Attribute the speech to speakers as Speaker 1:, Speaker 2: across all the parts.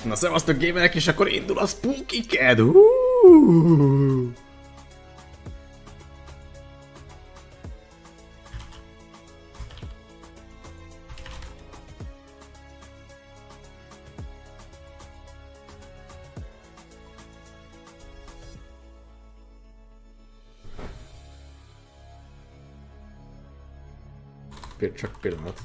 Speaker 1: Na szevasztok gamerek, és akkor indul a Spooky Ked! Csak pillanat.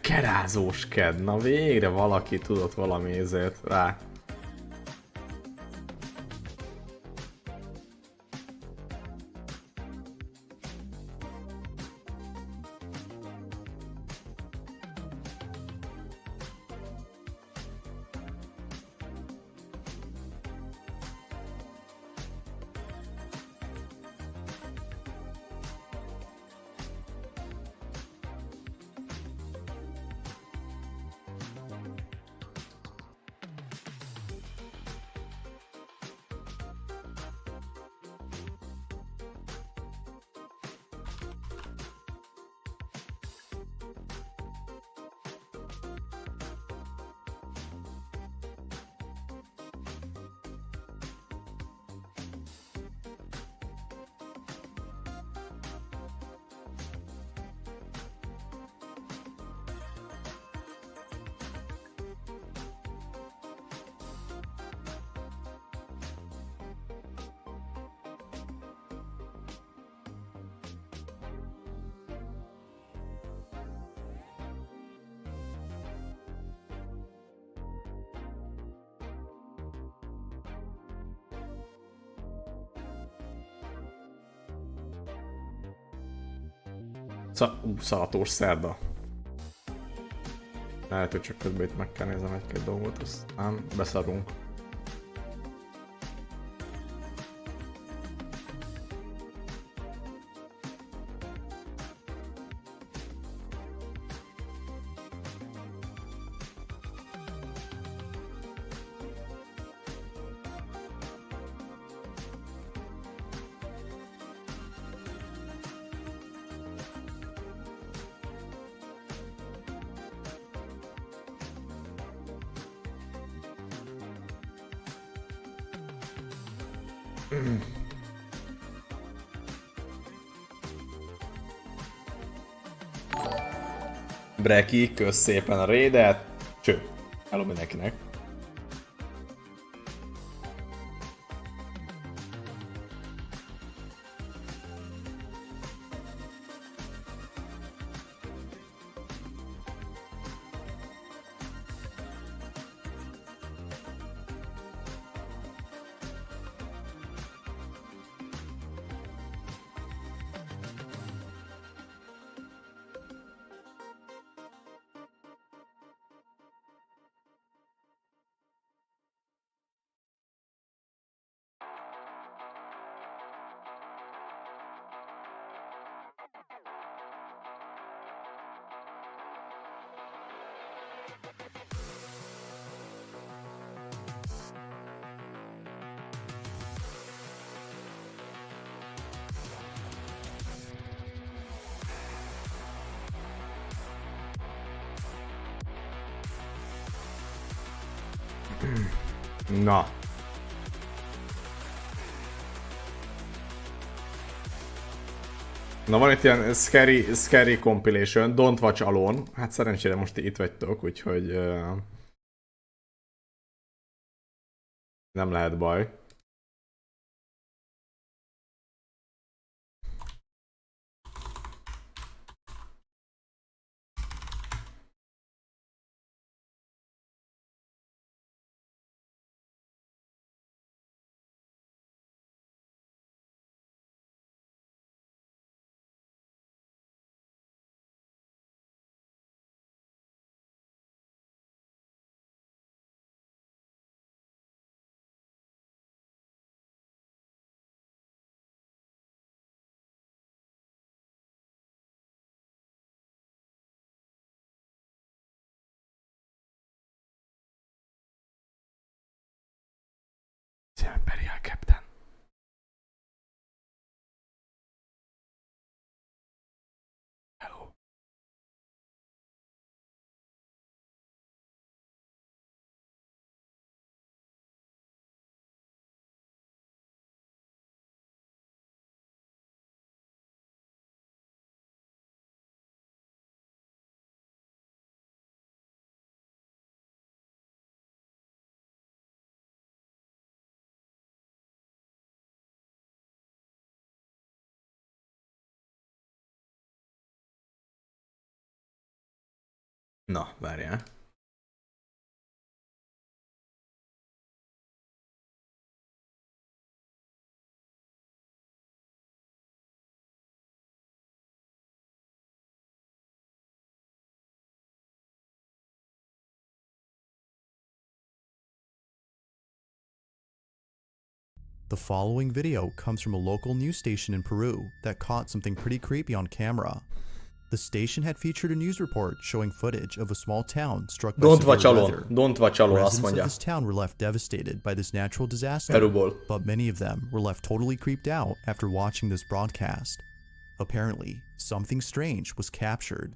Speaker 1: Kerázós ked. Na végre valaki tudott valami ezért rá. Szalatós szerda. Lehet, hogy csak közben itt meg kell nézem egy-két dolgot, aztán beszarunk. Breki, kösz szépen a raidet. Cső, hello mindenkinek. Na. Na van itt ilyen scary compilation, Don't Watch Alone. Hát szerencsére most itt vagytok, úgyhogy nem lehet baj. Na, várjál.
Speaker 2: The following video comes from a local news station in Peru that caught something pretty creepy on camera. The station had featured a news report showing footage of a small town struck by severe weather.
Speaker 1: Don't alone, azt
Speaker 2: Residents of
Speaker 1: mondja.
Speaker 2: this town were left devastated by this natural disaster,
Speaker 1: Peruból.
Speaker 2: but many of them were left totally creeped out after watching this broadcast. Apparently, something strange was captured.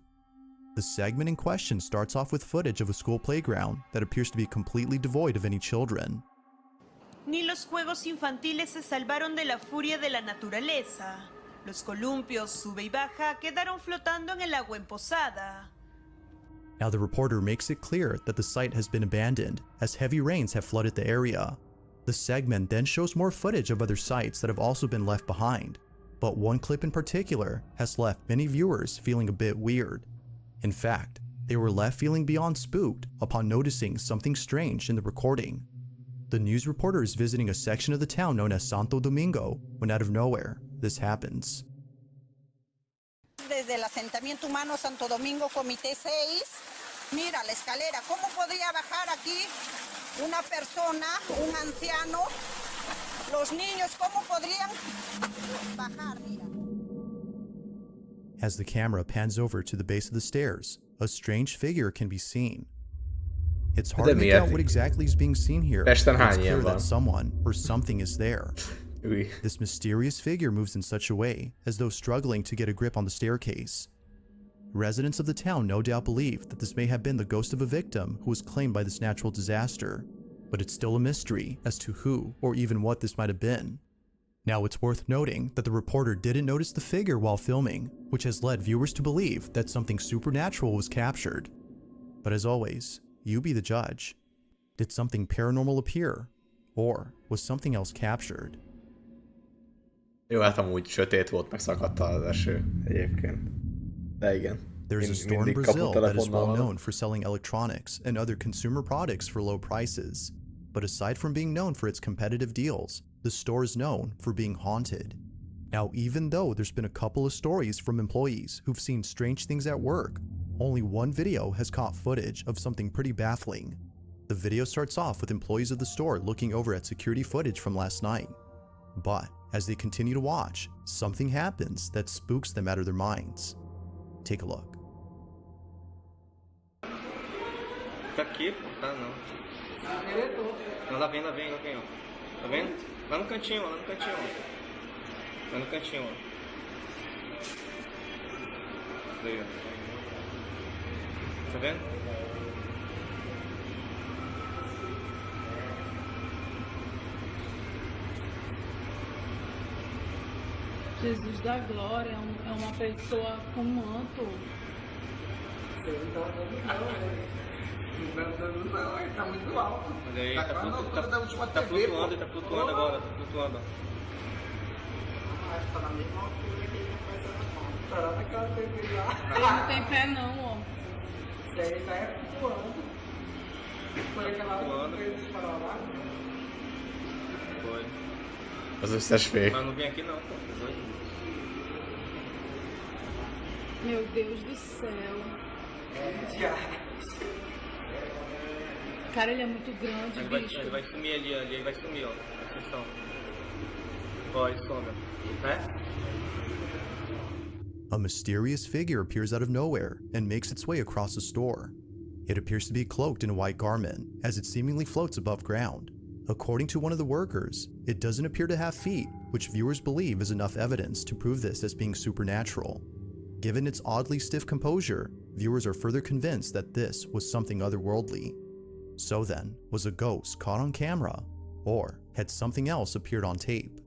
Speaker 2: The segment in question starts off with footage of a school playground that appears to be completely devoid of any children.
Speaker 3: Ni los juegos infantiles se salvaron de la furia de la naturaleza. Los columpios sube y baja quedaron flotando en el agua emposada.
Speaker 2: Now the reporter makes it clear that the site has been abandoned as heavy rains have flooded the area. The segment then shows more footage of other sites that have also been left behind, but one clip in particular has left many viewers feeling a bit weird. In fact, they were left feeling beyond spooked upon noticing something strange in the recording. The news reporter is visiting a section of the town known as Santo Domingo when out of nowhere, this happens.
Speaker 4: Desde el asentamiento humano Santo Domingo, Comité 6, mira la escalera, ¿cómo podría bajar aquí una persona, un anciano? Los niños, ¿cómo podrían bajar? Mira.
Speaker 2: As the camera pans over to the base of the stairs, a strange figure can be seen. It's hard to make out what exactly is being seen here, but it's clear that someone or something is there. This mysterious figure moves in such a way as though struggling to get a grip on the staircase. Residents of the town no doubt believe that this may have been the ghost of a victim who was claimed by this natural disaster, but it's still a mystery as to who or even what this might have been. Now it's worth noting that the reporter didn't notice the figure while filming, which has led viewers to believe that something supernatural was captured. But as always, you be the judge. Did something paranormal appear? Or was something else captured?
Speaker 1: Jó, hát amúgy sötét volt, meg szakadt az eső egyébként. De igen.
Speaker 2: There's a store in Brazil that is well known for selling electronics and other consumer products for low prices. But aside from being known for its competitive deals, the store is known for being haunted. Now, even though there's been a couple of stories from employees who've seen strange things at work, only one video has caught footage of something pretty baffling. The video starts off with employees of the store looking over at security footage from last night. But as they continue to watch, something happens that spooks them out of their minds. Take a look.
Speaker 5: Tá aqui, pô. Tá não. Não, lá vem, ó. Tá vendo? Lá no cantinho, ó. Lá no cantinho, ó. Daí, ó. Tá vendo?
Speaker 6: Jesus da glória é uma pessoa com manto.
Speaker 7: Não, ele tá muito alto.
Speaker 5: Olha aí, tá flutuando agora, tá flutuando.
Speaker 7: Acho que tá na mesma altura que ele começou. Tá naquela TV lá.
Speaker 6: Ele não tem pé não, ó.
Speaker 7: Isso aí já é flutuando. Foi aquela
Speaker 5: flutuando.
Speaker 7: que eles falaram lá.
Speaker 5: Foi.
Speaker 1: Az összes fék.
Speaker 5: Mas não vem aqui não, pô.
Speaker 6: Meu Deus do céu. Cara, ele é muito grande, bicho.
Speaker 5: Ele vai sumir ali, ele vai sumir, ó. Atenção. Ó, ele some, né?
Speaker 2: A mysterious figure appears out of nowhere and makes its way across the store. It appears to be cloaked in a white garment, as it seemingly floats above ground. According to one of the workers, it doesn't appear to have feet, which viewers believe is enough evidence to prove this as being supernatural. Given its oddly stiff composure, viewers are further convinced that this was something otherworldly. So then, was a ghost caught on camera? Or had something else appeared on tape?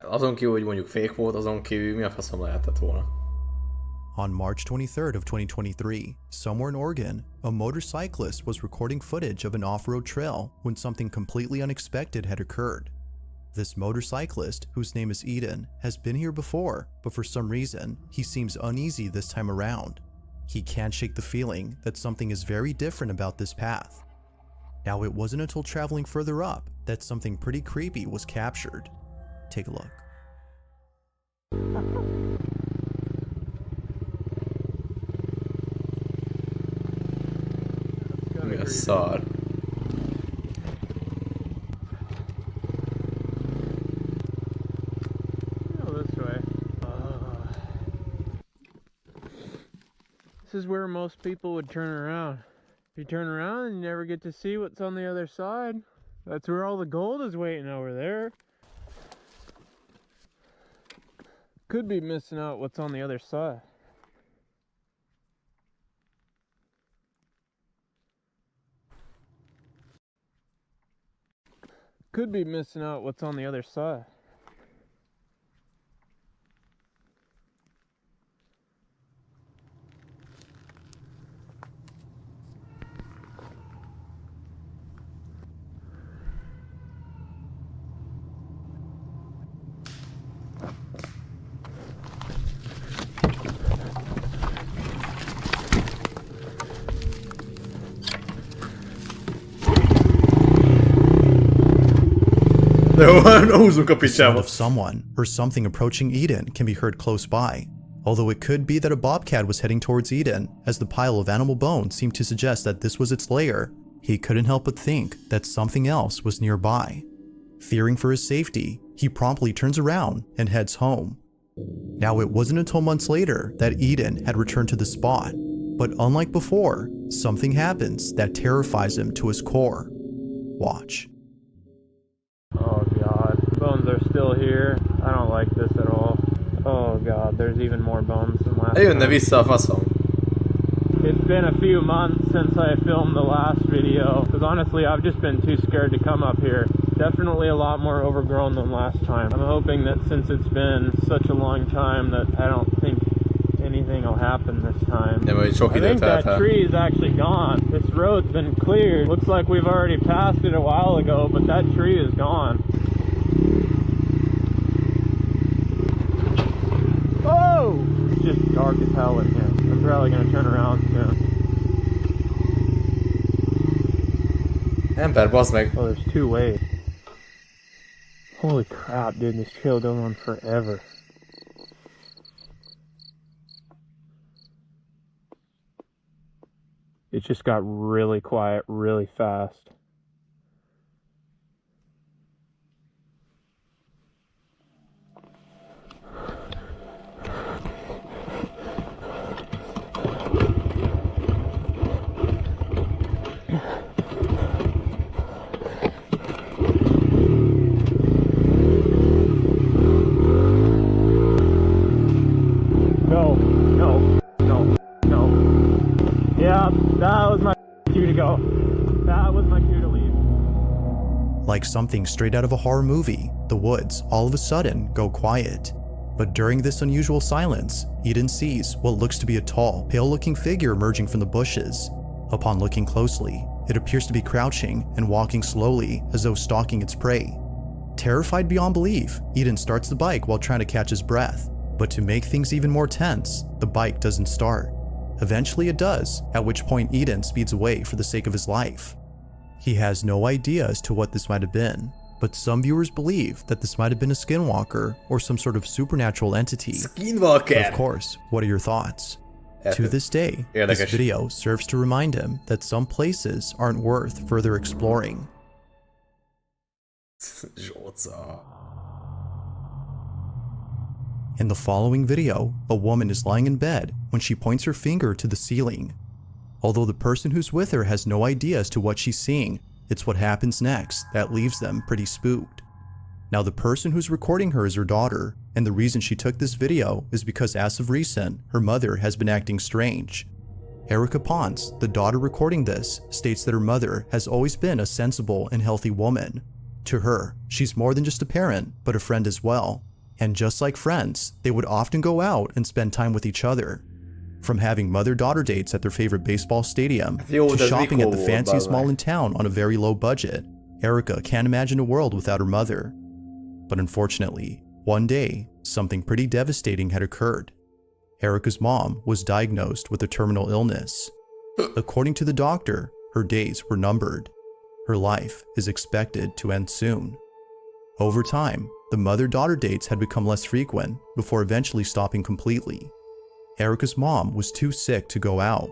Speaker 1: Azon kívül, hogy mondjuk fake volt, azon kívül mi a faszom lehetett volna?
Speaker 2: On March 23rd of 2023, somewhere in Oregon, a motorcyclist was recording footage of an off-road trail when something completely unexpected had occurred. This motorcyclist, whose name is Eden, has been here before, but for some reason, he seems uneasy this time around. He can't shake the feeling that something is very different about this path. Now, it wasn't until traveling further up that something pretty creepy was captured. Take a look.
Speaker 1: Mi a szar?
Speaker 8: This is where most people would turn around. If you turn around, you never get to see what's on the other side. That's where all the gold is waiting over there. Could be missing out what's on the other side. Could be missing out what's on the other side.
Speaker 2: The sound of someone or something approaching Eden can be heard close by, although it could be that a bobcat was heading towards Eden, as the pile of animal bones seemed to suggest that this was its lair. He couldn't help but think that something else was nearby. Fearing for his safety, he promptly turns around and heads home. Now, it wasn't until months later that Eden had returned to the spot, but unlike before, something happens that terrifies him to his core. Watch.
Speaker 8: Oh god, bones are still here. I don't like this at all. Oh god, there's even more bones than last
Speaker 1: Eljönne
Speaker 8: time.
Speaker 1: vissza a faszom.
Speaker 8: It's been a few months since I filmed the last video, because honestly I've just been too scared to come up here. Definitely a lot more overgrown than last time. I'm hoping that since it's been such a long time that I don't think anything will happen this time. I think that tree is actually gone. This road's been cleared. Looks like we've already passed it a while ago, but that tree is gone. Oh! It's just dark as hell in here. I'm probably gonna turn around soon.
Speaker 1: Ember, bazd meg.
Speaker 8: Oh, there's two ways. Holy crap, dude, this trail goes on forever. It just got really quiet really fast. That was my cue to go. That was my cue to leave.
Speaker 2: Like something straight out of a horror movie, the woods all of a sudden go quiet. But during this unusual silence, Eden sees what looks to be a tall, pale-looking figure emerging from the bushes. Upon looking closely, it appears to be crouching and walking slowly as though stalking its prey. Terrified beyond belief, Eden starts the bike while trying to catch his breath. But to make things even more tense, the bike doesn't start. Eventually it does, at which point Eden speeds away for the sake of his life. He has no idea as to what this might have been, but some viewers believe that this might have been a skinwalker or some sort of supernatural entity.
Speaker 1: Skinwalker!
Speaker 2: But of course, what are your thoughts? To this day, this video serves to remind him that some places aren't worth further exploring.
Speaker 1: Zsóca.
Speaker 2: In the following video, a woman is lying in bed when she points her finger to the ceiling. Although the person who's with her has no idea as to what she's seeing, it's what happens next that leaves them pretty spooked. Now, the person who's recording her is her daughter, and the reason she took this video is because as of recent, her mother has been acting strange. Erica Ponce, the daughter recording this, states that her mother has always been a sensible and healthy woman. To her, she's more than just a parent, but a friend as well. And just like friends, they would often go out and spend time with each other. From having mother-daughter dates at their favorite baseball stadium, to shopping at the fanciest mall in town on a very low budget, Erica can't imagine a world without her mother. But unfortunately, one day, something pretty devastating had occurred. Erica's mom was diagnosed with a terminal illness. According to the doctor, her days were numbered. Her life is expected to end soon. Over time, the mother-daughter dates had become less frequent before eventually stopping completely. Erica's mom was too sick to go out.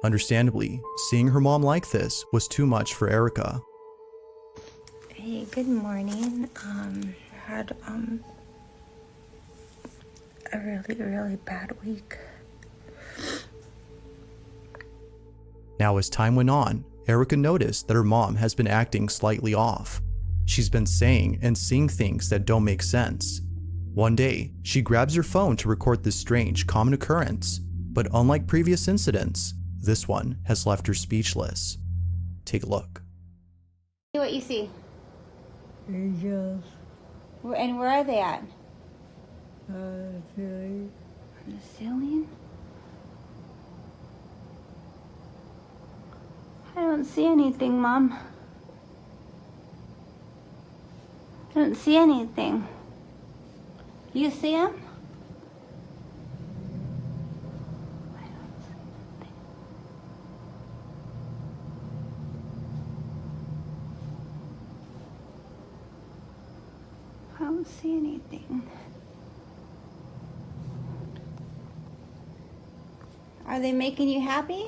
Speaker 2: Understandably, seeing her mom like this was too much for Erica.
Speaker 9: Hey, good morning. Had a really bad week.
Speaker 2: Now, as time went on, Erica noticed that her mom has been acting slightly off. She's been saying and seeing things that don't make sense. One day, she grabs her phone to record this strange, common occurrence, but unlike previous incidents, this one has left her speechless. Take a look.
Speaker 9: What you see?
Speaker 7: Angels.
Speaker 9: And where are they at?
Speaker 7: Ceiling.
Speaker 9: On the ceiling? I don't see anything, Mom. I don't see anything. You see them? I don't see anything. Are they making you happy?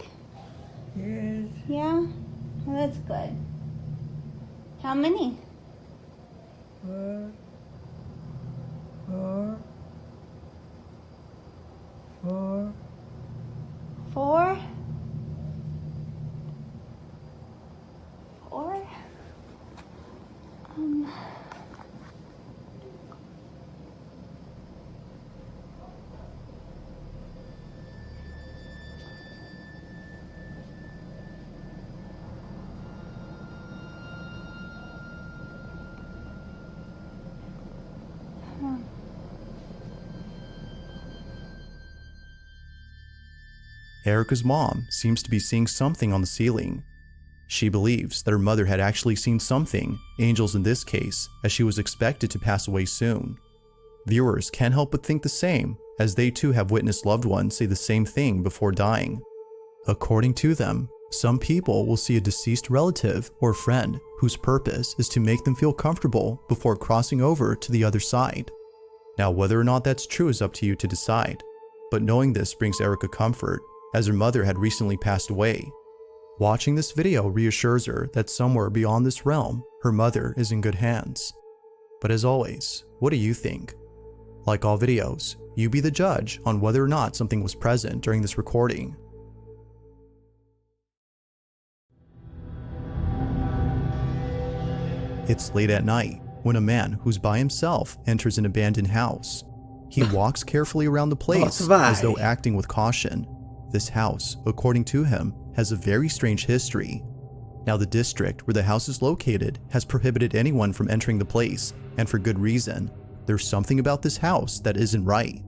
Speaker 7: Yes.
Speaker 9: Yeah? Well, that's good. How many?
Speaker 7: 4. 4. 4.
Speaker 9: 4? 4?
Speaker 2: Erica's mom seems to be seeing something on the ceiling. She believes that her mother had actually seen something, angels in this case, as she was expected to pass away soon. Viewers can't help but think the same, as they too have witnessed loved ones say the same thing before dying. According to them, some people will see a deceased relative or friend whose purpose is to make them feel comfortable before crossing over to the other side. Now, whether or not that's true is up to you to decide, but knowing this brings Erica comfort, as her mother had recently passed away. Watching this video reassures her that somewhere beyond this realm, her mother is in good hands. But as always, what do you think? Like all videos, you be the judge on whether or not something was present during this recording. It's late at night when a man who's by himself enters an abandoned house. He walks carefully around the place as though acting with caution. This house, according to him, has a very strange history. Now, the district where the house is located has prohibited anyone from entering the place, and for good reason. There's something about this house that isn't right.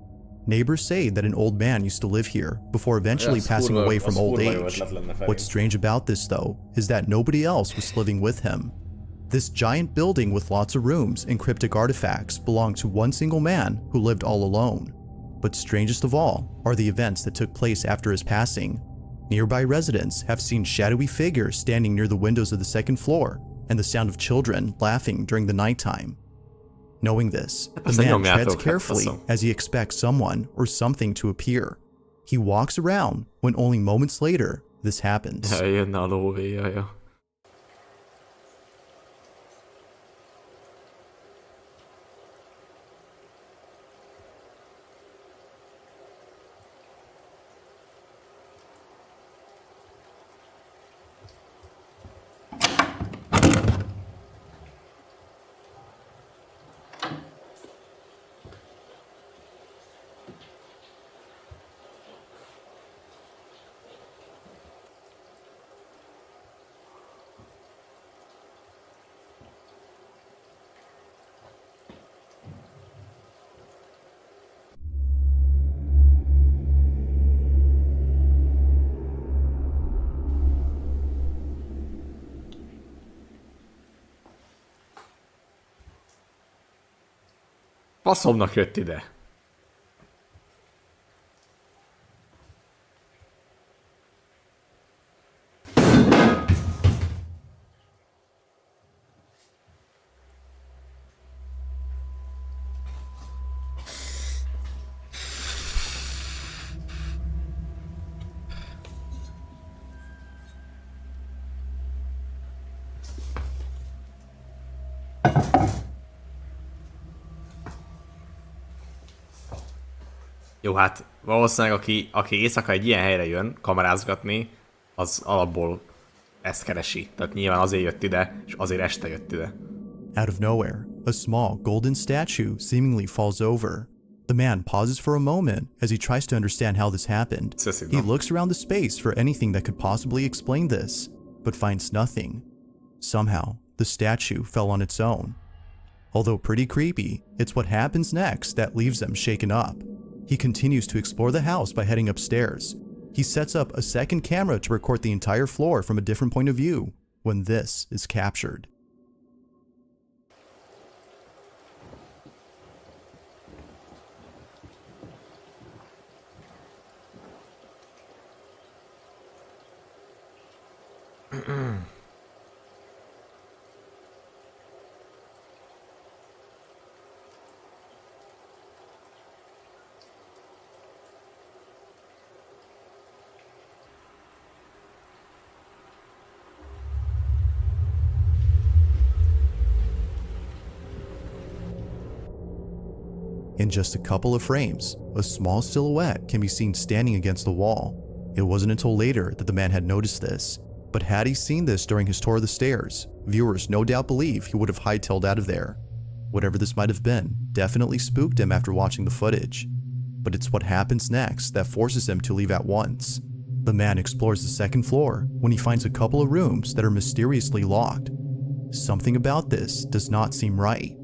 Speaker 2: Neighbors say that an old man used to live here before eventually passing away from old age. What's strange about this, though, is that nobody else was living with him. This giant building with lots of rooms and cryptic artifacts belonged to one single man who lived all alone. But strangest of all are the events that took place after his passing. Nearby residents have seen shadowy figures standing near the windows of the second floor and the sound of children laughing during the nighttime. Knowing this, the man treads carefully as he expects someone or something to appear. He walks around when only moments later this happens.
Speaker 1: Faszomnak jött ide. Jó, hát valószínűleg aki éjszaka egy ilyen helyre jön kamerázgatni, az alapból ezt keresi. Tehát nyilván azért jött ide, és azért este jött ide.
Speaker 2: Out of nowhere, a small golden statue seemingly falls over. The man pauses for a moment as he tries to understand how this happened. He looks around the space for anything that could possibly explain this, but finds nothing. Somehow, the statue fell on its own. Although pretty creepy, it's what happens next that leaves them shaken up. He continues to explore the house by heading upstairs. He sets up a second camera to record the entire floor from a different point of view when this is captured. In just a couple of frames, a small silhouette can be seen standing against the wall. It wasn't until later that the man had noticed this, but had he seen this during his tour of the stairs, viewers no doubt believe he would have hightailed out of there. Whatever this might have been definitely spooked him after watching the footage. But it's what happens next that forces him to leave at once. The man explores the second floor when he finds a couple of rooms that are mysteriously locked. Something about this does not seem right.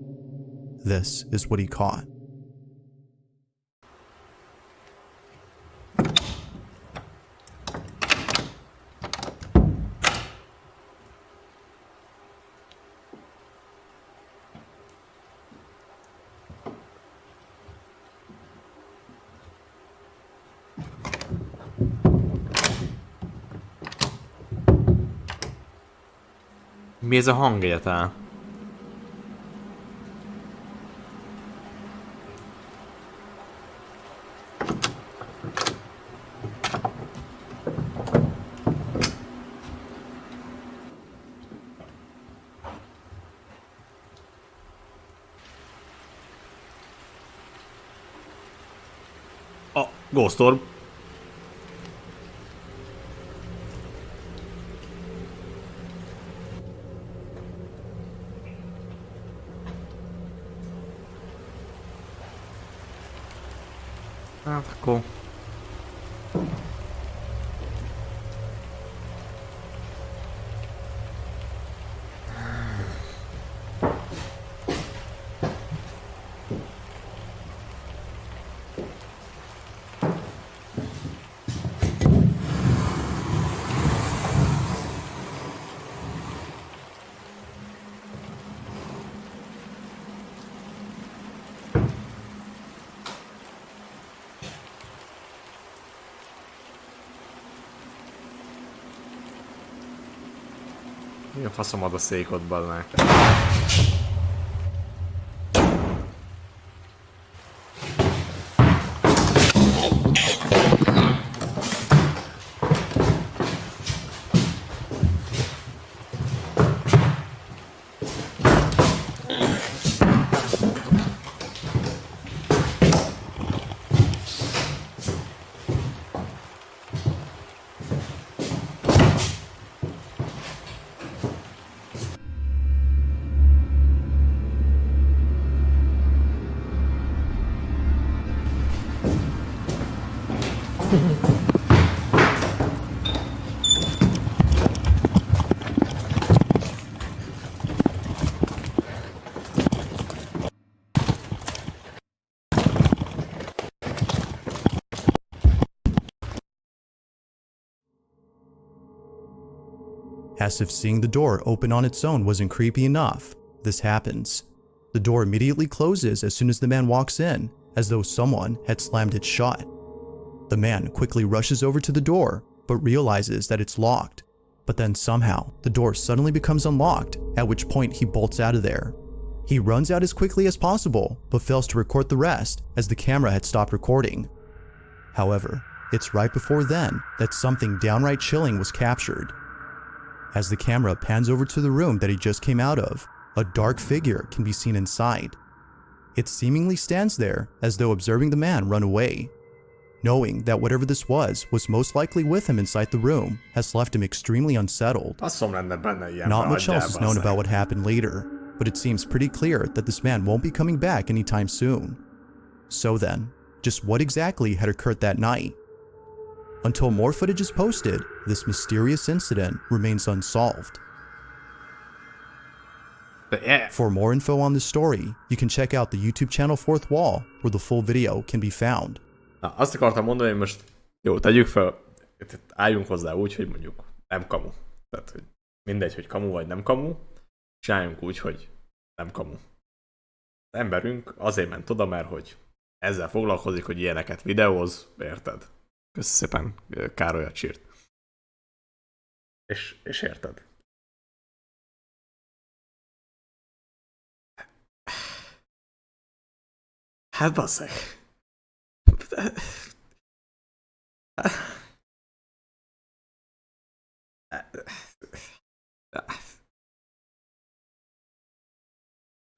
Speaker 2: This is what he caught.
Speaker 1: Mi ez a hang egyáltalán? A Ghost Orb. Hát akkor... Mi a faszom ad a székot, balnák?
Speaker 2: As if seeing the door open on its own wasn't creepy enough, this happens. The door immediately closes as soon as the man walks in, as though someone had slammed it shut. The man quickly rushes over to the door, but realizes that it's locked. But then somehow, the door suddenly becomes unlocked, at which point he bolts out of there. He runs out as quickly as possible, but fails to record the rest as the camera had stopped recording. However, it's right before then that something downright chilling was captured. As the camera pans over to the room that he just came out of, a dark figure can be seen inside. It seemingly stands there as though observing the man run away. Knowing that whatever this was most likely with him inside the room has left him extremely unsettled. Not much else is known about what happened later, but it seems pretty clear that this man won't be coming back anytime soon. So then, just what exactly had occurred that night? Until more footage is posted, this mysterious incident remains unsolved. For more info on this story, you can check out the YouTube channel Fourth Wall, where the full video can be found.
Speaker 1: Na, azt akartam mondani, hogy most jó, tegyük fel, álljunk hozzá úgy, hogy mondjuk nem kamu. Tehát, hogy mindegy, hogy kamu vagy nem kamu, csináljunk úgy, hogy nem kamu. Az emberünk azért ment oda, mert hogy ezzel foglalkozik, hogy ilyeneket videóz, érted? Köszönöm szépen, Károlyat sírt. És érted? Hát basszeg.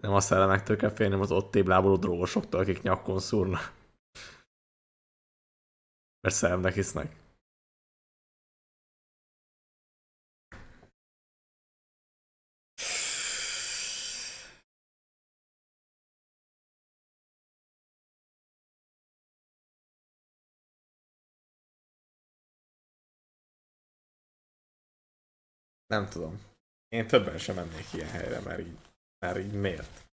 Speaker 1: Nem a szellemektől kell félni, az ott tébláboló drogosoktól, akik nyakon szúrnak. Mert szellemnek hisznek. Nem tudom. Én többen sem mennék ilyen helyre, mert így miért?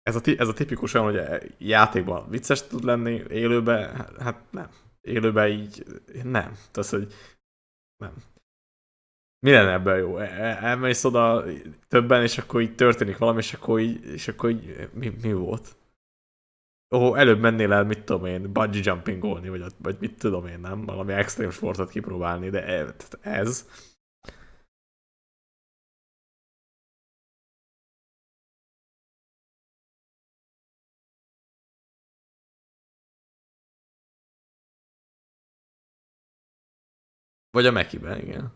Speaker 1: Ez a tipikus olyan, hogy játékban vicces tud lenni, élőben, hát nem. Élőben így nem. Tehát, hogy nem. Mi lenne ebben jó? Elmész oda többen, és akkor így történik valami, és akkor így mi volt? Előbb mennél el, mit tudom én, bungee jumpingolni, vagy mit tudom én, nem? Valami extrém sportot kipróbálni, de ez... Vagy a Mekiben, igen.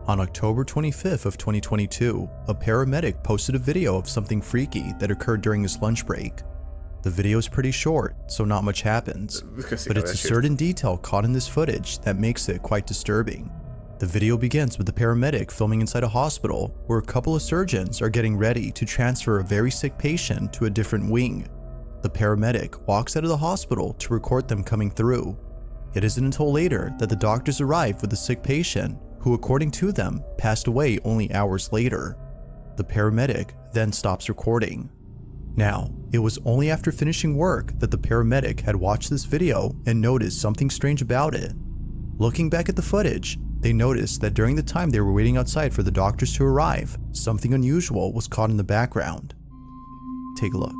Speaker 2: On October 25th of 2022, a paramedic posted a video of something freaky that occurred during his lunch break. The video is pretty short, so not much happens, but it's a certain detail caught in this footage that makes it quite disturbing. The video begins with the paramedic filming inside a hospital where a couple of surgeons are getting ready to transfer a very sick patient to a different wing. The paramedic walks out of the hospital to record them coming through. It isn't until later that the doctors arrive with the sick patient, who according to them passed away only hours later. The paramedic then stops recording. Now, it was only after finishing work that the paramedic had watched this video and noticed something strange about it. Looking back at the footage, they noticed that during the time they were waiting outside for the doctors to arrive, something unusual was caught in the background. Take a look.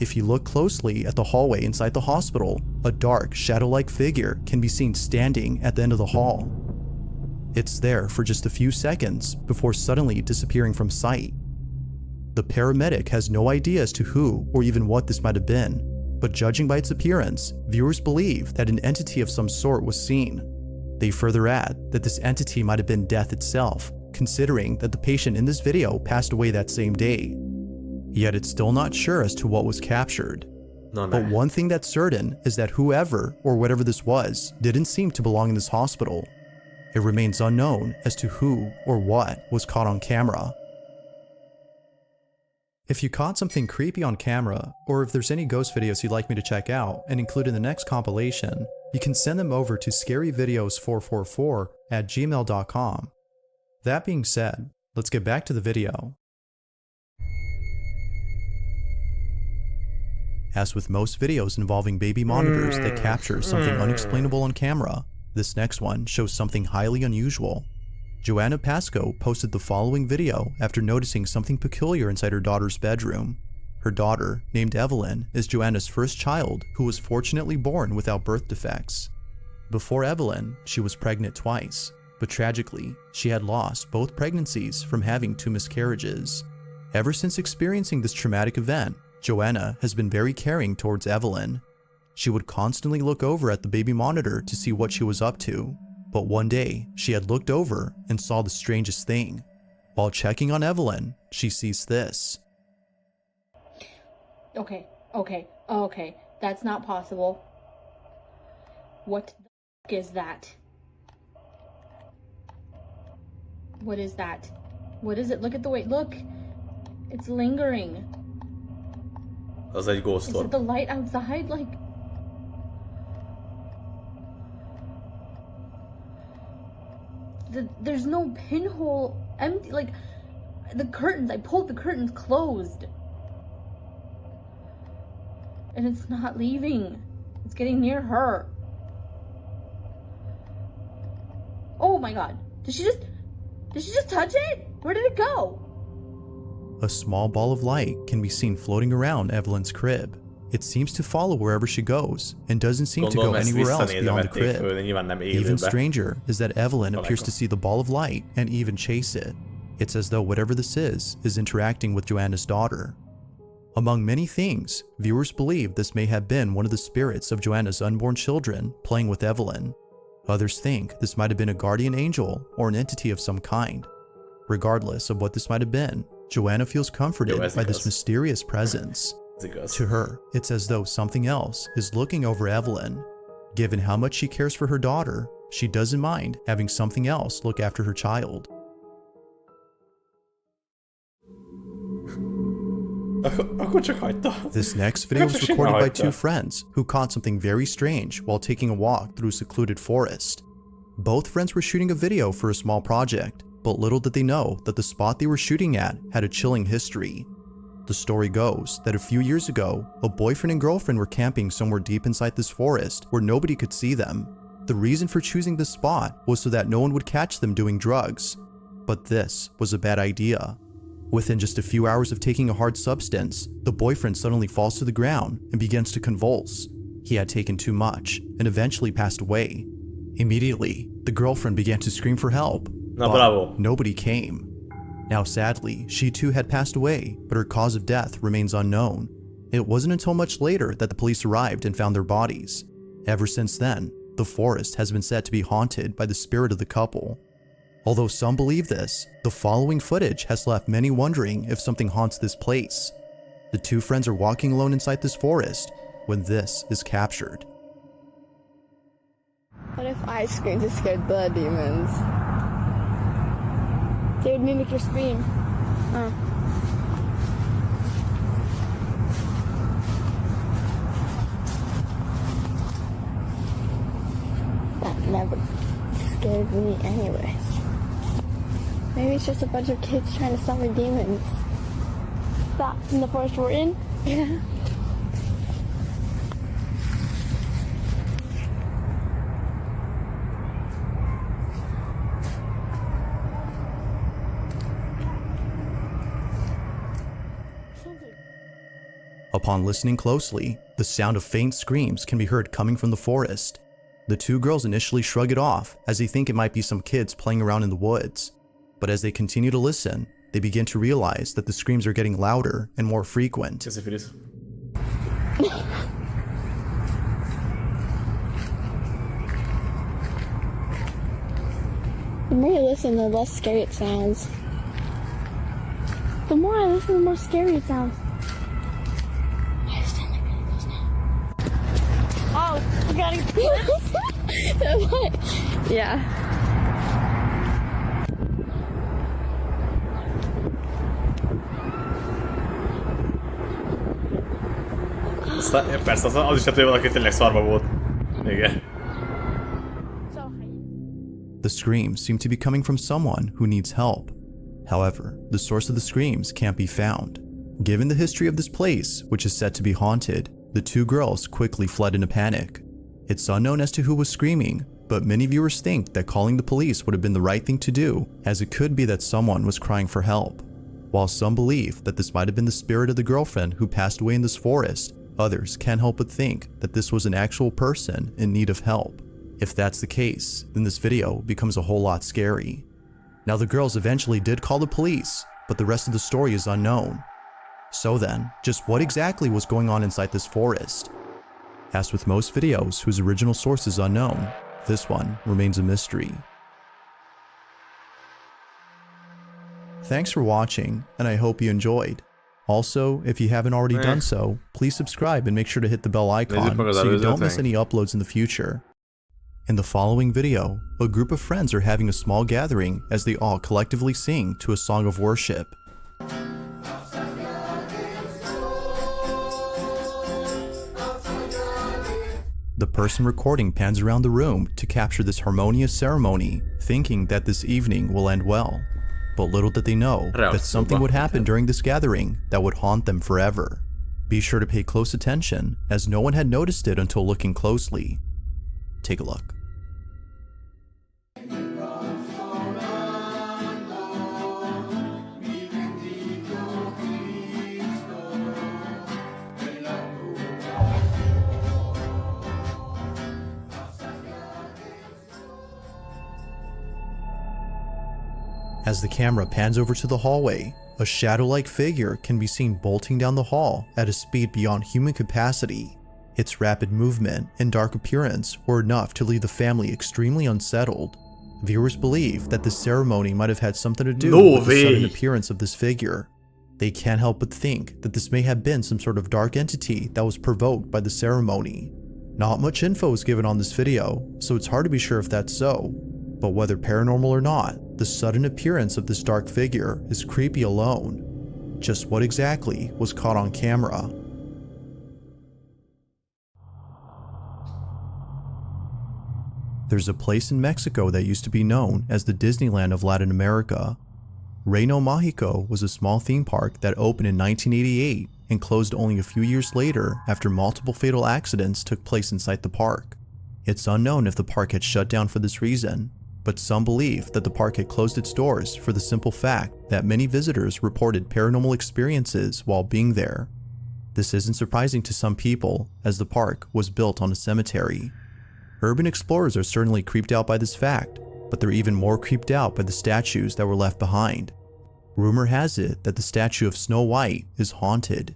Speaker 2: If you look closely at the hallway inside the hospital, a dark, shadow-like figure can be seen standing at the end of the hall. It's there for just a few seconds before suddenly disappearing from sight. The paramedic has no idea as to who or even what this might have been, but judging by its appearance, viewers believe that an entity of some sort was seen. They further add that this entity might have been death itself, considering that the patient in this video passed away that same day. Yet it's still not sure as to what was captured. But one thing that's certain is that whoever or whatever this was didn't seem to belong in this hospital. It remains unknown as to who or what was caught on camera. If you caught something creepy on camera, or if there's any ghost videos you'd like me to check out and include in the next compilation, you can send them over to scaryvideos444@gmail.com. That being said, let's get back to the video. As with most videos involving baby monitors that capture something unexplainable on camera, This next one shows something highly unusual. Joanna Pascoe posted the following video after noticing something peculiar inside her daughter's bedroom. Her daughter, named Evelyn, is Joanna's first child who was fortunately born without birth defects. Before Evelyn, she was pregnant twice, but tragically, she had lost both pregnancies from having 2 miscarriages. Ever since experiencing this traumatic event, Joanna has been very caring towards Evelyn. She would constantly look over at the baby monitor to see what she was up to. But one day, she had looked over and saw the strangest thing. While checking on Evelyn, she sees this.
Speaker 6: Okay. That's not possible. What the is that? What is that? What is it? Look at the way. Look! It's lingering.
Speaker 1: Az egy ghost
Speaker 6: Is
Speaker 1: orb.
Speaker 6: it the light outside? Like... There's no pinhole empty, like the curtains, I pulled the curtains closed and it's not leaving. It's getting near her. Oh my god, did she just touch it? Where did it go?
Speaker 2: A small ball of light can be seen floating around Evelyn's crib. It seems to follow wherever she goes and doesn't seem to go anywhere else beyond the crib. Even stranger is that Evelyn appears to see the ball of light and even chase it. It's as though whatever this is interacting with Joanna's daughter. Among many things, viewers believe this may have been one of the spirits of Joanna's unborn children playing with Evelyn. Others think this might have been a guardian angel or an entity of some kind. Regardless of what this might have been, Joanna feels comforted by this mysterious presence. To her, it's as though something else is looking over Evelyn. Given how much she cares for her daughter, she doesn't mind having something else look after her child. This next video was recorded by 2 friends who caught something very strange while taking a walk through a secluded forest. Both friends were shooting a video for a small project, but little did they know that the spot they were shooting at had a chilling history. The story goes that a few years ago, a boyfriend and girlfriend were camping somewhere deep inside this forest where nobody could see them. The reason for choosing this spot was so that no one would catch them doing drugs. But this was a bad idea. Within just a few hours of taking a hard substance, the boyfriend suddenly falls to the ground and begins to convulse. He had taken too much and eventually passed away. Immediately, the girlfriend began to scream for help, but nobody came. Now sadly, she too had passed away, but her cause of death remains unknown. It wasn't until much later that the police arrived and found their bodies. Ever since then, the forest has been said to be haunted by the spirit of the couple. Although some believe this, the following footage has left many wondering if something haunts this place. The 2 friends are walking alone inside this forest when this is captured.
Speaker 10: What if I screamed to scare the demons? They would mimic your scream. That never scared me anyway. Maybe it's just a bunch of kids trying to summon demons. That in the forest we're in? Yeah.
Speaker 2: Upon listening closely, the sound of faint screams can be heard coming from the forest. The 2 girls initially shrug it off as they think it might be some kids playing around in the woods. But as they continue to listen, they begin to realize that the screams are getting louder and more frequent.
Speaker 1: As if it is.
Speaker 10: The more you listen, the less scary it sounds. The more I listen, the more scary it sounds. I just don't like when it goes now. Oh, we gotta get what? Yeah.
Speaker 1: Persze, az is lehet, hogy valaki tényleg szarba volt. Igen.
Speaker 2: The screams seem to be coming from someone who needs help. However, the source of the screams can't be found. Given the history of this place, which is said to be haunted, the 2 girls quickly fled in a panic. It's unknown as to who was screaming, but many viewers think that calling the police would have been the right thing to do, as it could be that someone was crying for help. While some believe that this might have been the spirit of the girlfriend who passed away in this forest, others can't help but think that this was an actual person in need of help. If that's the case, then this video becomes a whole lot scary. Now, the girls eventually did call the police, but the rest of the story is unknown. So then, just what exactly was going on inside this forest? As with most videos whose original source is unknown, this one remains a mystery. Thanks for watching, and I hope you enjoyed. Also, if you haven't already done so, please subscribe and make sure to hit the bell icon so you don't miss any uploads in the future. In the following video, a group of friends are having a small gathering as they all collectively sing to a song of worship. The person recording pans around the room to capture this harmonious ceremony, thinking that this evening will end well. But little did they know that something would happen during this gathering that would haunt them forever. Be sure to pay close attention, as no one had noticed it until looking closely. Take a look. As the camera pans over to the hallway, a shadow-like figure can be seen bolting down the hall at a speed beyond human capacity. Its rapid movement and dark appearance were enough to leave the family extremely unsettled. Viewers believe that this ceremony might have had something to do with the sudden appearance of this figure. They can't help but think that this may have been some sort of dark entity that was provoked by the ceremony. Not much info is given on this video, so it's hard to be sure if that's so. But whether paranormal or not, the sudden appearance of this dark figure is creepy alone. Just what exactly was caught on camera? There's a place in Mexico that used to be known as the Disneyland of Latin America. Reino Mágico was a small theme park that opened in 1988 and closed only a few years later after multiple fatal accidents took place inside the park. It's unknown if the park had shut down for this reason, but some believe that the park had closed its doors for the simple fact that many visitors reported paranormal experiences while being there. This isn't surprising to some people, as the park was built on a cemetery. Urban explorers are certainly creeped out by this fact, but they're even more creeped out by the statues that were left behind. Rumor has it that the statue of Snow White is haunted.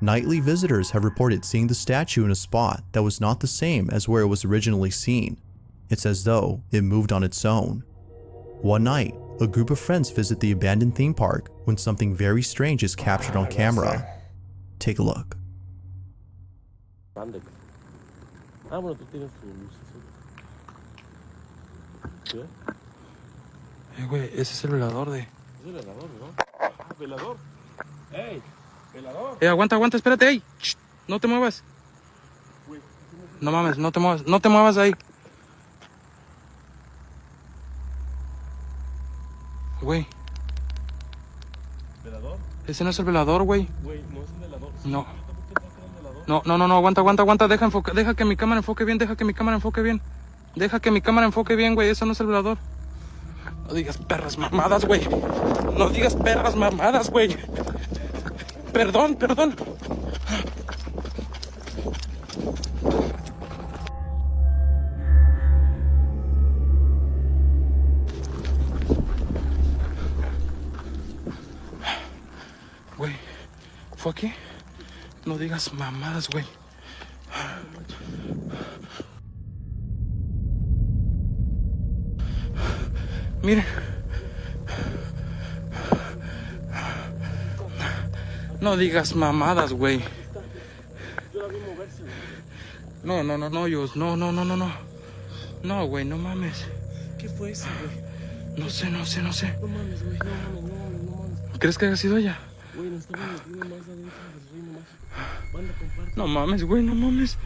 Speaker 2: Nightly visitors have reported seeing the statue in a spot that was not the same as where it was originally seen. It's as though it moved on its own. One night, a group of friends visit the abandoned theme park when something very strange is captured on camera. Take a look.
Speaker 11: Güey, ese es el velador de... ¿Es el velador, no? Ah, velador. ¡Ey! ¡Velador! Aguanta, espérate, ey. No te muevas. No mames, no te muevas ahí. Güey. ¿Velador? Ese no es el velador, güey. Güey, no es el velador. No. No, aguanta. Deja que mi cámara enfoque bien, Deja que mi cámara enfoque bien, güey. Eso no es el velador. No digas perras mamadas, güey. Perdón. Güey, ¿fue aquí? No digas mamadas, güey. Miren. No digas mamadas, güey. No, Dios. No. No, güey, no mames.
Speaker 7: ¿Qué fue eso, güey?
Speaker 11: No sé.
Speaker 7: No mames, güey. No mames.
Speaker 11: ¿Crees que haya sido ella?
Speaker 7: Güey, nos estamos metiendo más adentro del reino mágico. Banda, comparte.
Speaker 11: No mames, güey, no mames.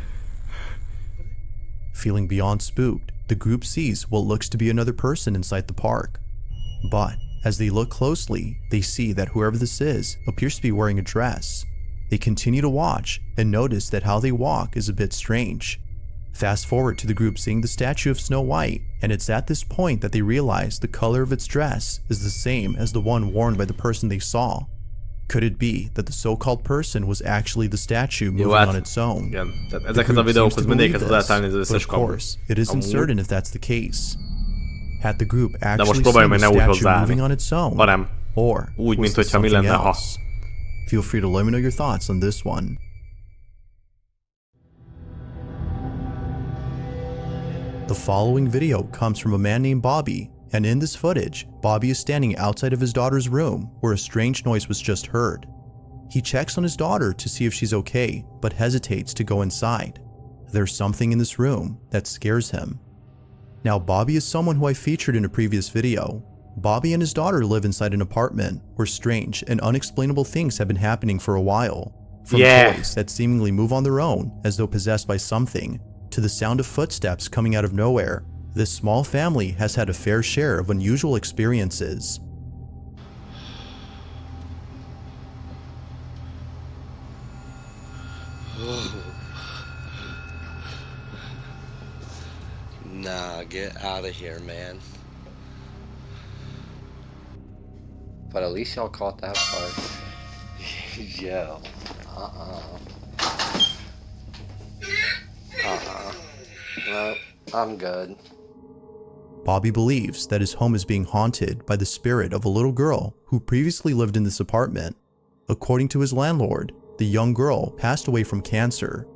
Speaker 2: Feeling beyond spooked, the group sees what looks to be another person inside the park. But as they look closely, they see that whoever this is appears to be wearing a dress. They continue to watch and notice that how they walk is a bit strange. Fast forward to the group seeing the statue of Snow White, and it's at this point that they realize the color of its dress is the same as the one worn by the person they saw. Could it be that the so-called person was actually the statue moving on its own?
Speaker 1: Igen, tehát ezeket a videókhoz mindegyiket hozzátállni az összes
Speaker 2: kamu. Of course, it isn't certain if that's the case. Had the group
Speaker 1: De
Speaker 2: actually
Speaker 1: most próbálj
Speaker 2: seen
Speaker 1: meg
Speaker 2: the
Speaker 1: ne úgy
Speaker 2: statue moving
Speaker 1: hozzáállni,
Speaker 2: on its own?
Speaker 1: hanem
Speaker 2: Or
Speaker 1: úgy,
Speaker 2: was
Speaker 1: mint
Speaker 2: it
Speaker 1: hogyha mi
Speaker 2: something
Speaker 1: lenne, ha.
Speaker 2: else? Feel free to let me know your thoughts on this one. The following video comes from a man named Bobby, and in this footage, Bobby is standing outside of his daughter's room where a strange noise was just heard. He checks on his daughter to see if she's okay, but hesitates to go inside. There's something in this room that scares him. Now, Bobby is someone who I featured in a previous video. Bobby and his daughter live inside an apartment where strange and unexplainable things have been happening for a while. From toys that seemingly move on their own as though possessed by something, to the sound of footsteps coming out of nowhere, this small family has had a fair share of unusual experiences.
Speaker 5: Nah, get out of here, man. But at least y'all caught that part. Yo. No, I'm good.
Speaker 2: Bobby believes that his home is being haunted by the spirit of a little girl who previously lived in this apartment. According to his landlord, the young girl passed away from cancer.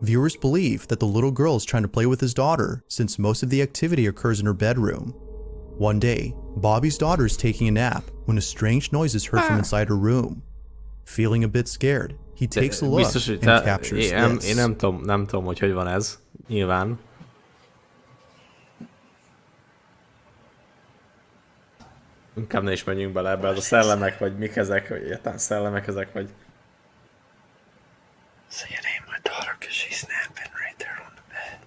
Speaker 2: Viewers believe that the little girl is trying to play with his daughter since most of the activity occurs in her bedroom. One day, Bobby's daughter is taking a nap when a strange noise is heard from inside her room. Feeling a bit scared, he takes a look and captures this.
Speaker 1: Én nem tudom, hogy van ez. Nyilván. Inkább ne is menjünk bele ebbe, az a szellemek, vagy mik ezek, vagy egyáltalán szellemek ezek, vagy...
Speaker 5: Say it ain't my daughter, cause she's napping right there on the bed.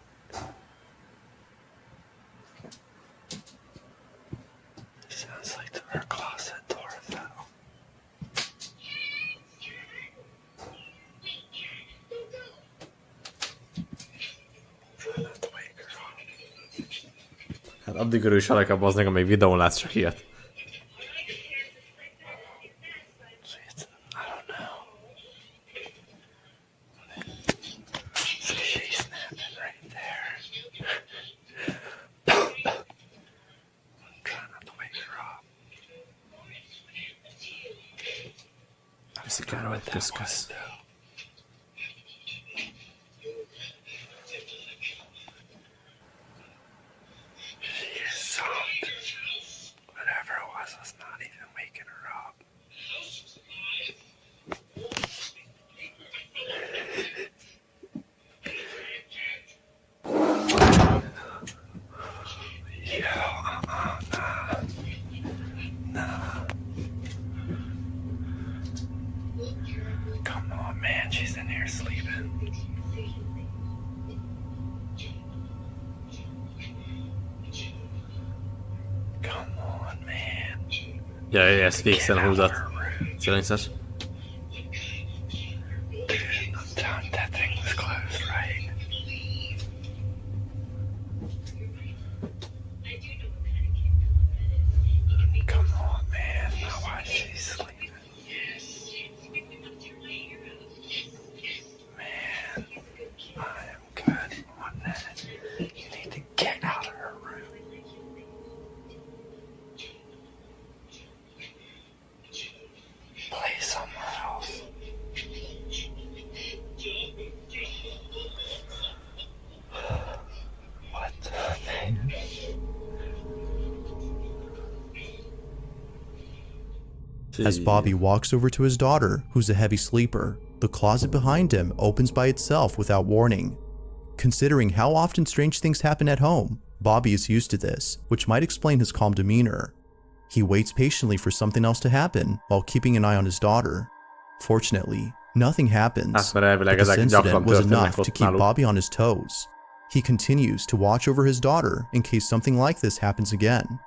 Speaker 5: Sounds like her closet door fell. Try not to wake her up.
Speaker 1: Hát addig örülj Saleka, bazdmeg, amíg videón látsz csak ilyet. Köszkösz.
Speaker 5: She is soft. Whatever it was not even waking her up. Nah. Come on, man, she's in here sleeping. Come on, man.
Speaker 1: Ja, ez végszerűen húzat. Silêncios.
Speaker 5: That thing was closed, right? Come on, man. Now why is she sleeping? Man, I am good on that. You need to get out of her room. Play somewhere else. What the thing?
Speaker 2: As Bobby walks over to his daughter, who's a heavy sleeper, the closet behind him opens by itself without warning. Considering how often strange things happen at home, Bobby is used to this, which might explain his calm demeanor. He waits patiently for something else to happen while keeping an eye on his daughter. Fortunately, nothing happens, but this incident was enough to keep Bobby on his toes. He continues to watch over his daughter in case something like this happens again.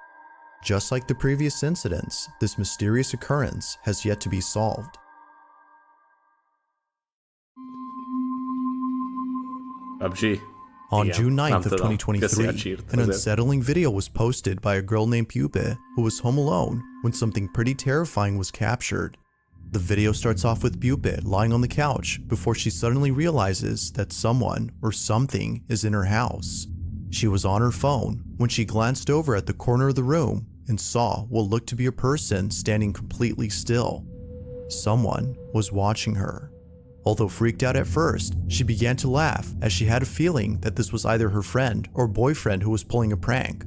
Speaker 2: Just like the previous incidents, this mysterious occurrence has yet to be solved.
Speaker 1: PUBG.
Speaker 2: On June 9th of 2023, an unsettling video was posted by a girl named Pupe who was home alone when something pretty terrifying was captured. The video starts off with Pupe lying on the couch before she suddenly realizes that someone or something is in her house. She was on her phone when she glanced over at the corner of the room and saw what looked to be a person standing completely still. Someone was watching her. Although freaked out at first, she began to laugh as she had a feeling that this was either her friend or boyfriend who was pulling a prank.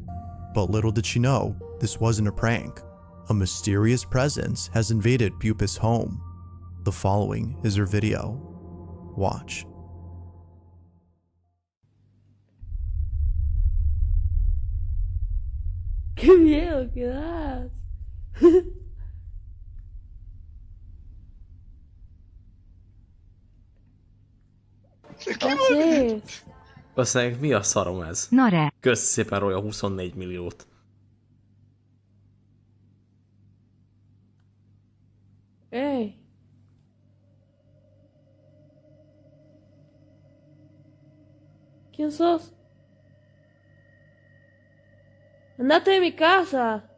Speaker 2: But little did she know, this wasn't a prank. A mysterious presence has invaded Pupe's home. The following is her video. Watch.
Speaker 10: ¡Qué miedo que das!
Speaker 1: Valószínűleg mi a szarom ez? Kösz szépen Roya 24 milliót.
Speaker 10: Hey. ¿Quién sos? Andate de mi casa.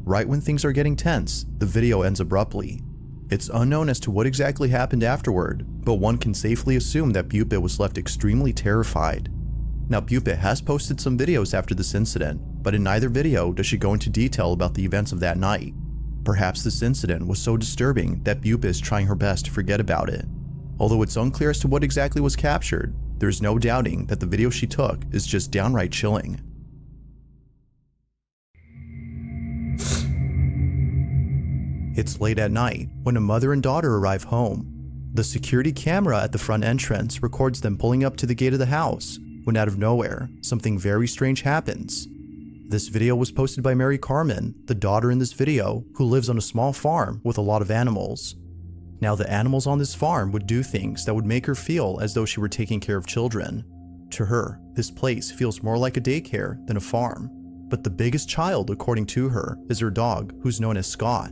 Speaker 2: Right when things are getting tense, the video ends abruptly. It's unknown as to what exactly happened afterward, but one can safely assume that Pupe was left extremely terrified. Now, Pupe has posted some videos after this incident, but in neither video does she go into detail about the events of that night. Perhaps this incident was so disturbing that Pupe is trying her best to forget about it. Although it's unclear as to what exactly was captured, there's no doubting that the video she took is just downright chilling. It's late at night when a mother and daughter arrive home. The security camera at the front entrance records them pulling up to the gate of the house when out of nowhere, something very strange happens. This video was posted by Mary Carmen, the daughter in this video, who lives on a small farm with a lot of animals. Now, the animals on this farm would do things that would make her feel as though she were taking care of children. To her, this place feels more like a daycare than a farm. But the biggest child, according to her, is her dog, who's known as Scott.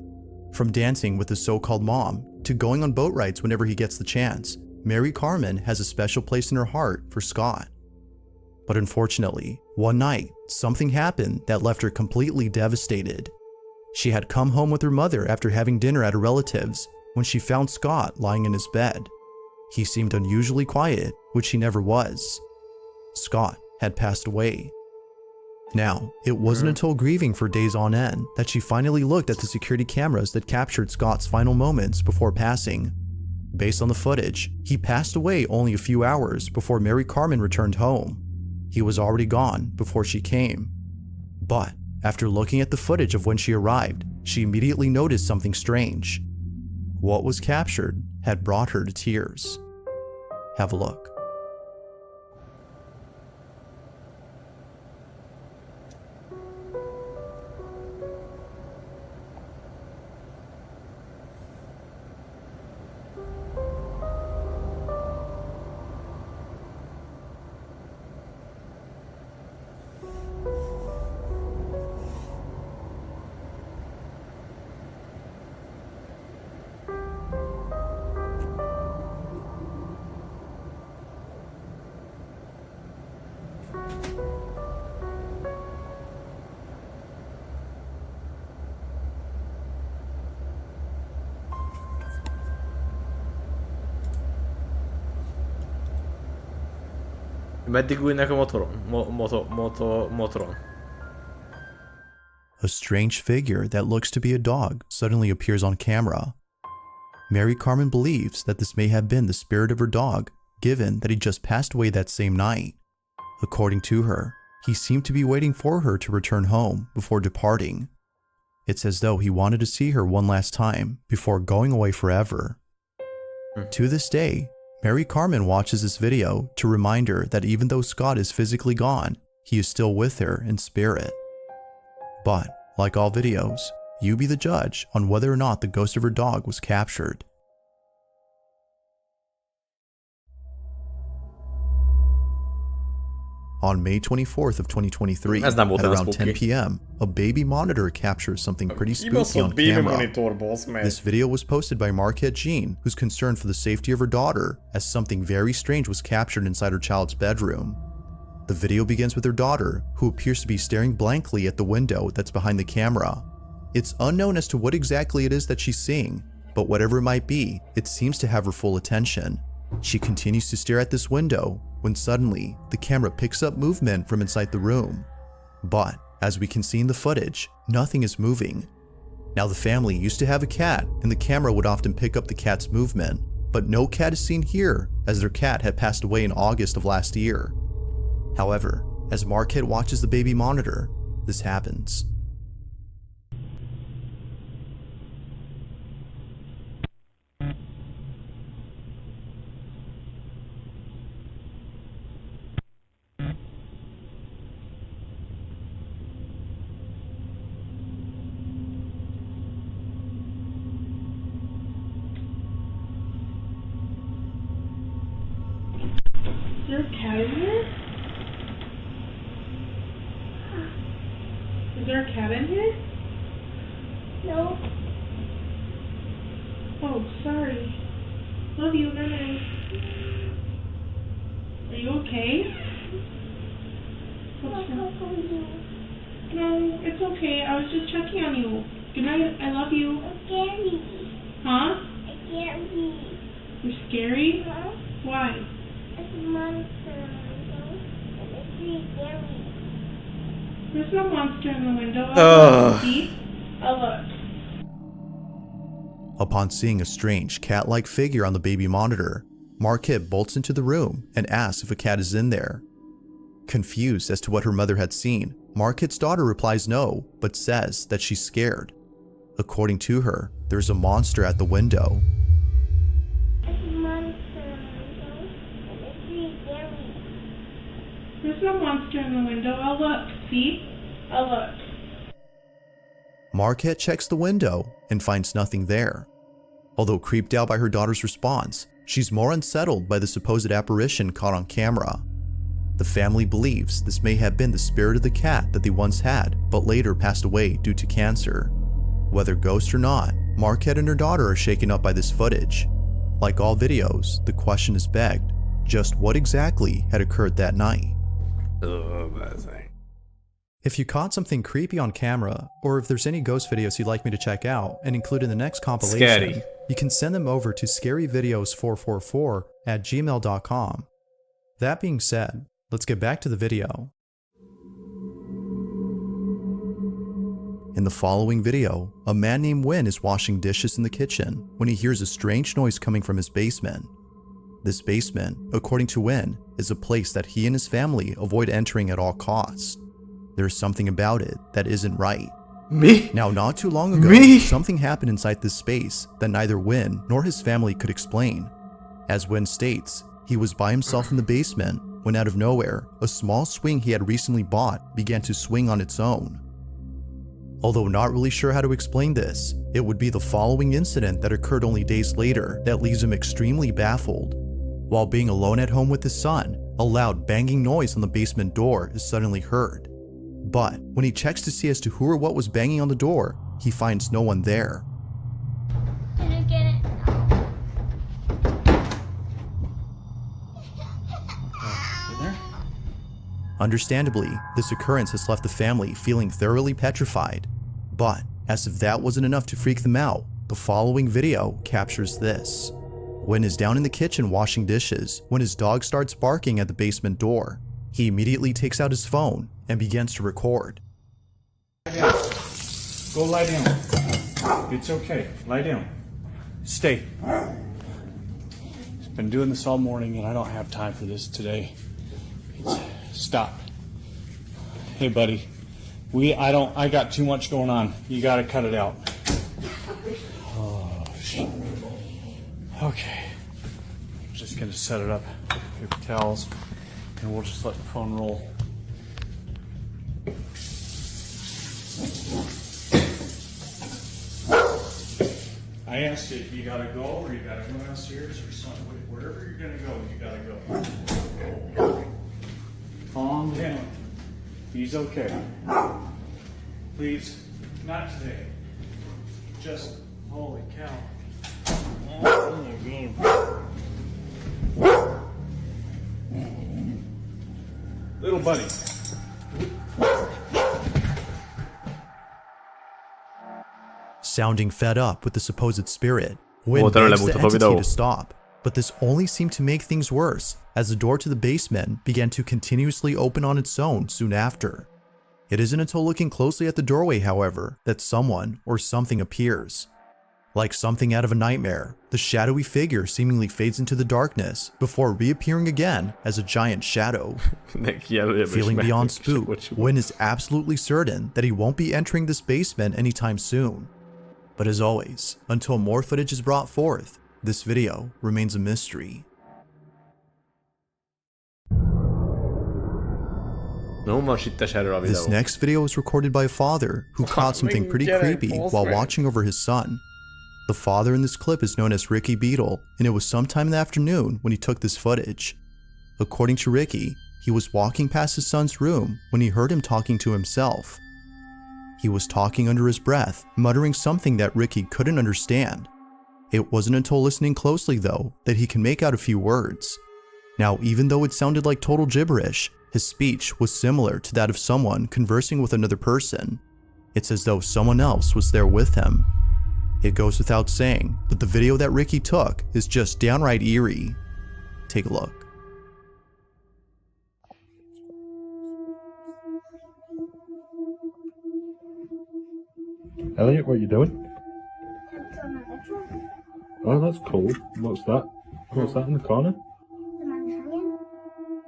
Speaker 2: From dancing with his so-called mom to going on boat rides whenever he gets the chance, Mary Carmen has a special place in her heart for Scott. But unfortunately, one night, something happened that left her completely devastated. She had come home with her mother after having dinner at a relative's when she found Scott lying in his bed. He seemed unusually quiet, which he never was. Scott had passed away. Now, it wasn't until grieving for days on end that she finally looked at the security cameras that captured Scott's final moments before passing. Based on the footage, he passed away only a few hours before Mary Carmen returned home. He was already gone before she came. But after looking at the footage of when she arrived, she immediately noticed something strange. What was captured had brought her to tears. Have a look.
Speaker 1: Meddig ülnek a motoron?
Speaker 2: A strange figure that looks to be a dog suddenly appears on camera. Mary Carmen believes that this may have been the spirit of her dog, given that he just passed away that same night. According to her, he seemed to be waiting for her to return home before departing. It's as though he wanted to see her one last time before going away forever. To this day, Mary Carmen watches this video to remind her that even though Scott is physically gone, he is still with her in spirit. But, like all videos, you be the judge on whether or not the ghost of her dog was captured. On May 24th of 2023, at around 10 p.m., a baby monitor captures something pretty spooky on camera. This video was posted by Marquette Jean, who's concerned for the safety of her daughter, as something very strange was captured inside her child's bedroom. The video begins with her daughter, who appears to be staring blankly at the window that's behind the camera. It's unknown as to what exactly it is that she's seeing, but whatever it might be, it seems to have her full attention. She continues to stare at this window when suddenly the camera picks up movement from inside the room. But as we can see in the footage, nothing is moving. Now the family used to have a cat and the camera would often pick up the cat's movement, but no cat is seen here as their cat had passed away in August of last year. However, as Marquette watches the baby monitor, this happens.
Speaker 7: Is there a cat in here? Is there a cat in here?
Speaker 10: No.
Speaker 7: Oh, sorry. Love you, Nana. Are you okay? No, it's okay. I was just checking on you. Good night. I love you.
Speaker 10: It's scary.
Speaker 7: Huh?
Speaker 10: It's scary.
Speaker 7: You're scary?
Speaker 10: Huh?
Speaker 7: Why?
Speaker 10: It's a monster. It's really scary.
Speaker 7: There's no monster in the window. I'll look. See? I'll look.
Speaker 2: Upon seeing a strange cat-like figure on the baby monitor, Marquette bolts into the room and asks if a cat is in there. Confused as to what her mother had seen, Marquette's daughter replies no, but says that she's scared. According to her, there's a monster at the window.
Speaker 10: It's a monster in the window. It's really scary.
Speaker 7: There's no monster in the window. I'll look. See? I'll look.
Speaker 2: Marquette checks the window and finds nothing there. Although creeped out by her daughter's response, she's more unsettled by the supposed apparition caught on camera. The family believes this may have been the spirit of the cat that they once had, but later passed away due to cancer. Whether ghost or not, Marquette and her daughter are shaken up by this footage. Like all videos, the question is begged, just what exactly had occurred that night? If you caught something creepy on camera, or if there's any ghost videos you'd like me to check out and include in the next compilation, you can send them over to scaryvideos444@gmail.com. That being said, let's get back to the video. In the following video, a man named Win is washing dishes in the kitchen when he hears a strange noise coming from his basement. This basement, according to Win, is a place that he and his family avoid entering at all costs. There's something about it that isn't right. Now, not too long ago, something happened inside this space that neither Win nor his family could explain. As Win states, he was by himself in the basement when out of nowhere, a small swing he had recently bought began to swing on its own. Although not really sure how to explain this, it would be the following incident that occurred only days later that leaves him extremely baffled. While being alone at home with his son, a loud banging noise on the basement door is suddenly heard. But when he checks to see as to who or what was banging on the door, he finds no one there.
Speaker 10: Did you get it?
Speaker 2: Understandably, this occurrence has left the family feeling thoroughly petrified. But as if that wasn't enough to freak them out, the following video captures this. Win is down in the kitchen washing dishes when his dog starts barking at the basement door. He immediately takes out his phone and begins to record.
Speaker 12: Go lie down. It's okay. Lie down. Stay. Been doing this all morning and I don't have time for this today. Stop. Hey buddy. I got too much going on. You gotta cut it out. Oh shit. Okay. I'm just gonna set it up with paper towels and we'll just let the phone roll. I asked you if you gotta go or you gotta go downstairs or something. Wherever you're gonna go, you gotta go. Tom? Calm down. He's okay. Please, not today. Just, holy cow. Little buddy.
Speaker 2: Sounding fed up with the supposed spirit, Wynn begs the entity to stop, but this only seemed to make things worse as the door to the basement began to continuously open on its own soon after. It isn't until looking closely at the doorway, however, that someone or something appears. Like something out of a nightmare, the shadowy figure seemingly fades into the darkness before reappearing again as a giant shadow. Feeling beyond spooked, Wynn is absolutely certain that he won't be entering this basement anytime soon. But as always, until more footage is brought forth, this video remains a mystery. This next video was recorded by a father who caught something pretty creepy while watching over his son. The father in this clip is known as Ricky Beadle, and it was sometime in the afternoon when he took this footage. According to Ricky, he was walking past his son's room when he heard him talking to himself. He was talking under his breath, muttering something that Ricky couldn't understand. It wasn't until listening closely, though, that he can make out a few words. Now, even though it sounded like total gibberish, his speech was similar to that of someone conversing with another person. It's as though someone else was there with him. It goes without saying, but the video that Ricky took is just downright eerie. Take a look.
Speaker 12: Elliot, what are you doing? Oh, that's cool. What's that? What's that in the corner?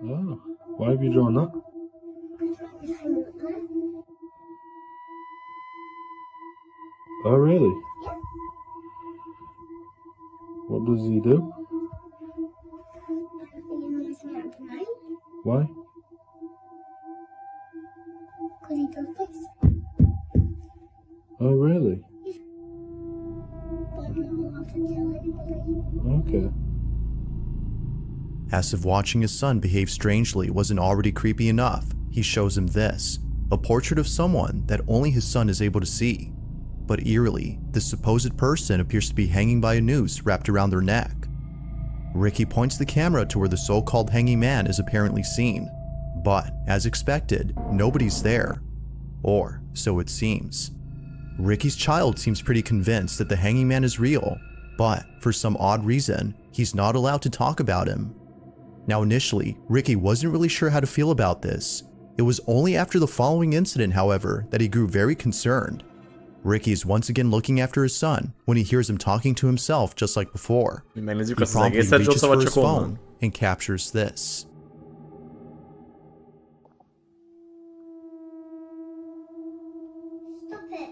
Speaker 12: Oh, why have you drawn that? Oh, really? What does he do? Why?
Speaker 10: Because he does this.
Speaker 12: Oh, really?
Speaker 10: But I'm not allowed to tell anybody.
Speaker 12: Okay.
Speaker 2: As if watching his son behave strangely wasn't already creepy enough, he shows him this, a portrait of someone that only his son is able to see. But eerily, this supposed person appears to be hanging by a noose wrapped around their neck. Ricky points the camera to where the so-called hanging man is apparently seen, but as expected, nobody's there. Or so it seems. Ricky's child seems pretty convinced that the hanging man is real, but for some odd reason, he's not allowed to talk about him. Now initially, Ricky wasn't really sure how to feel about this. It was only after the following incident, however, that he grew very concerned. Ricky is once again looking after his son when he hears him talking to himself just like before. He promptly reaches for his phone and captures this.
Speaker 10: Stop it.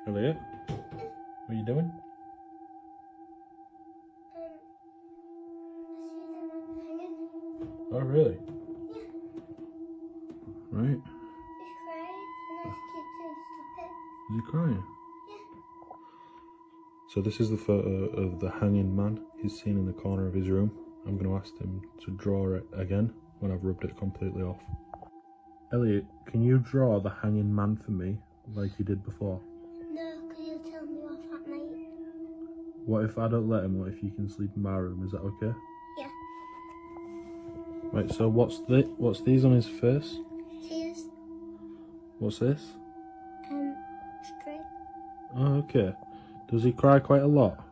Speaker 12: Elliot, what are you doing? Oh, really?
Speaker 10: Yeah.
Speaker 12: Right.
Speaker 10: He's crying, and I keep saying stop it.
Speaker 12: Is he crying?
Speaker 10: Yeah.
Speaker 12: So this is the photo of the hanging man he's seen in the corner of his room. I'm going to ask him to draw it again when I've rubbed it completely off. Elliot, can you draw the hanging man for me like you did before?
Speaker 10: No, because he'll tell me off at night.
Speaker 12: What if I don't let him? What if you can sleep in my room? Is that okay?
Speaker 10: Yeah.
Speaker 12: Right, so what's these on his face?
Speaker 10: Tears.
Speaker 12: What's this?
Speaker 10: Straight.
Speaker 12: Oh, okay. Does he cry quite a lot?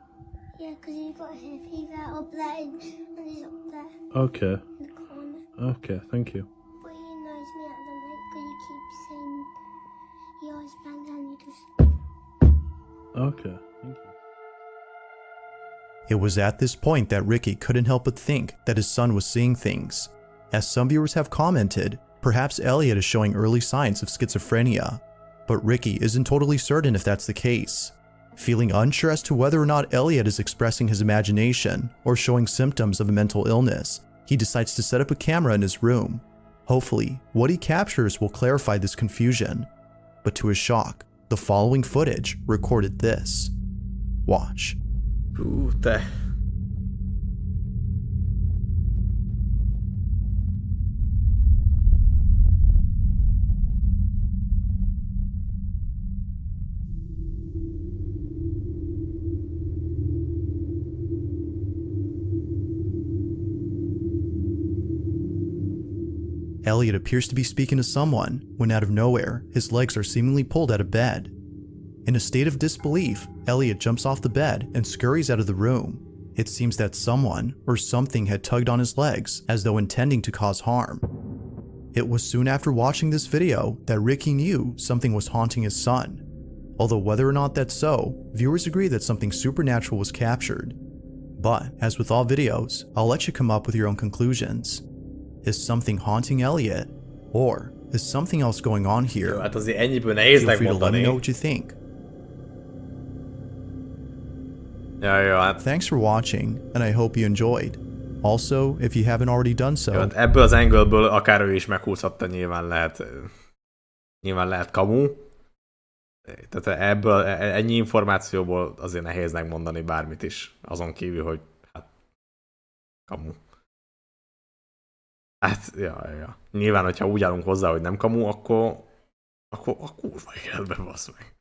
Speaker 10: Yeah, because he's got hay fever up there and he's up there.
Speaker 12: Okay.
Speaker 10: In the corner.
Speaker 12: Okay, thank you.
Speaker 10: But he annoys me at the night because he keeps saying he always bangs on you just.
Speaker 12: Okay, thank you.
Speaker 2: It was at this point that Ricky couldn't help but think that his son was seeing things. As some viewers have commented, perhaps Elliot is showing early signs of schizophrenia, but Ricky isn't totally certain if that's the case. Feeling unsure as to whether or not Elliot is expressing his imagination or showing symptoms of a mental illness, he decides to set up a camera in his room. Hopefully, what he captures will clarify this confusion. But to his shock, the following footage recorded this. Watch. Elliot appears to be speaking to someone when out of nowhere, his legs are seemingly pulled out of bed. In a state of disbelief, Elliot jumps off the bed and scurries out of the room. It seems that someone or something had tugged on his legs as though intending to cause harm. It was soon after watching this video that Ricky knew something was haunting his son. Although whether or not that's so, viewers agree that something supernatural was captured. But, as with all videos, I'll let you come up with your own conclusions. Is something haunting Elliot? Or is something else going on here?
Speaker 1: Jó, hát azért ennyiből nehéz
Speaker 2: Feel free to let me
Speaker 1: megmondani.
Speaker 2: know what you think.
Speaker 1: Jó, hát...
Speaker 2: Thanks for watching, and I hope you enjoyed. Also, if you haven't already done so...
Speaker 1: Jó, hát ebből az angle-ből akár ő is meghúzhatta, nyilván lehet kamu. Tehát ebből, ennyi információból azért nehéz megmondani bármit is. Azon kívül, hogy hát kamu. Hát, ja. Nyilván, hogyha úgy állunk hozzá, hogy nem kamu, akkor kurva életben basz meg.